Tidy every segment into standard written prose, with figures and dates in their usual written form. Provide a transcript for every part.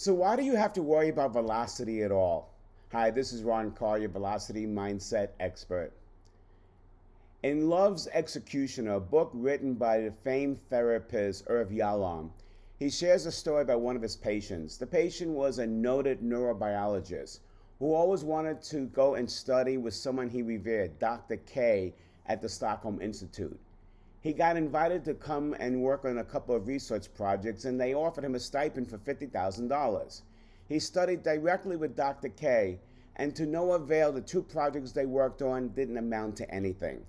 So why do you have to worry about velocity at all? Hi, this is Ron Carr, your velocity mindset expert. In Love's Executioner, a book written by the famed therapist Irvin Yalom, he shares a story about one of his patients. The patient was a noted neurobiologist who always wanted to go and study with someone he revered, Dr. K at the Stockholm Institute. He got invited to come and work on a couple of research projects, and they offered him a stipend for $50,000. He studied directly with Dr. K, and to no avail, the two projects they worked on didn't amount to anything.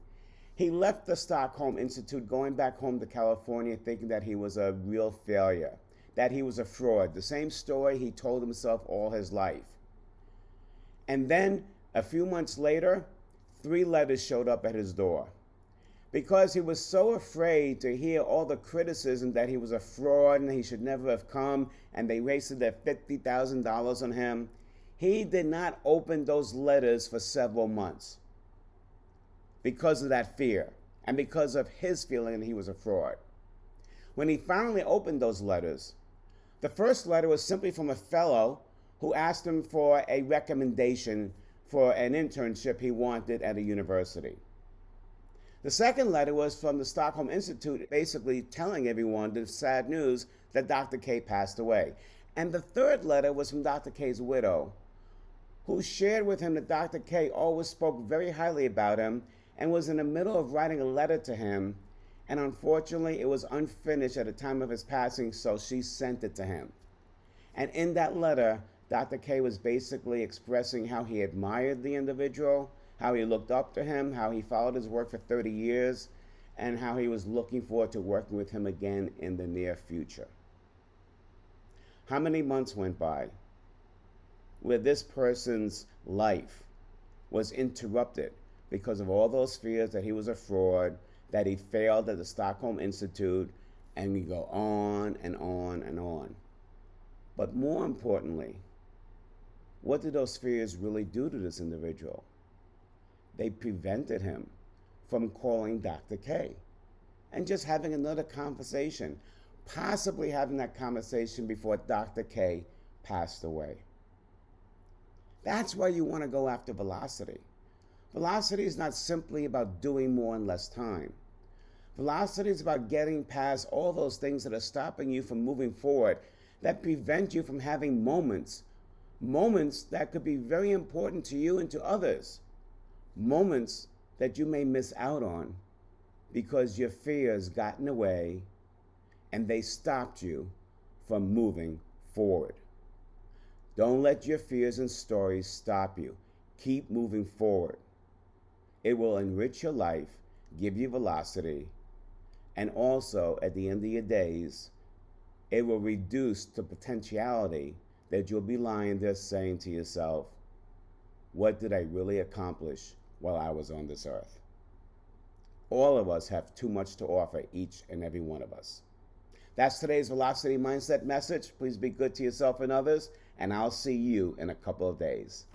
He left the Stockholm Institute, going back home to California, thinking that he was a real failure, that he was a fraud, the same story he told himself all his life. And then, a few months later, 3 letters showed up at his door. Because he was so afraid to hear all the criticism that he was a fraud and he should never have come, and they wasted their $50,000 on him, he did not open those letters for several months because of that fear and because of his feeling that he was a fraud. When he finally opened those letters, the first letter was simply from a fellow who asked him for a recommendation for an internship he wanted at a university. The second letter was from the Stockholm Institute, basically telling everyone the sad news that Dr. K passed away. And the third letter was from Dr. K's widow, who shared with him that Dr. K always spoke very highly about him and was in the middle of writing a letter to him. And unfortunately, it was unfinished at the time of his passing, so she sent it to him. And in that letter, Dr. K was basically expressing how he admired the individual, how he looked up to him, how he followed his work for 30 years, and how he was looking forward to working with him again in the near future. How many months went by where this person's life was interrupted because of all those fears that he was a fraud, that he failed at the Stockholm Institute, and we go on and on and on. But more importantly, what did those fears really do to this individual? They prevented him from calling Dr. K and just having another conversation, possibly having that conversation before Dr. K passed away. That's why you want to go after velocity. Velocity is not simply about doing more in less time. Velocity is about getting past all those things that are stopping you from moving forward, that prevent you from having moments that could be very important to you and to others. Moments that you may miss out on because your fears got in the way and they stopped you from moving forward. Don't let your fears and stories stop you. Keep moving forward. It will enrich your life, give you velocity, and also at the end of your days, it will reduce the potentiality that you'll be lying there saying to yourself, what did I really accomplish while I was on this earth? All of us have too much to offer, each and every one of us. That's today's Velocity Mindset message. Please be good to yourself and others, and I'll see you in a couple of days.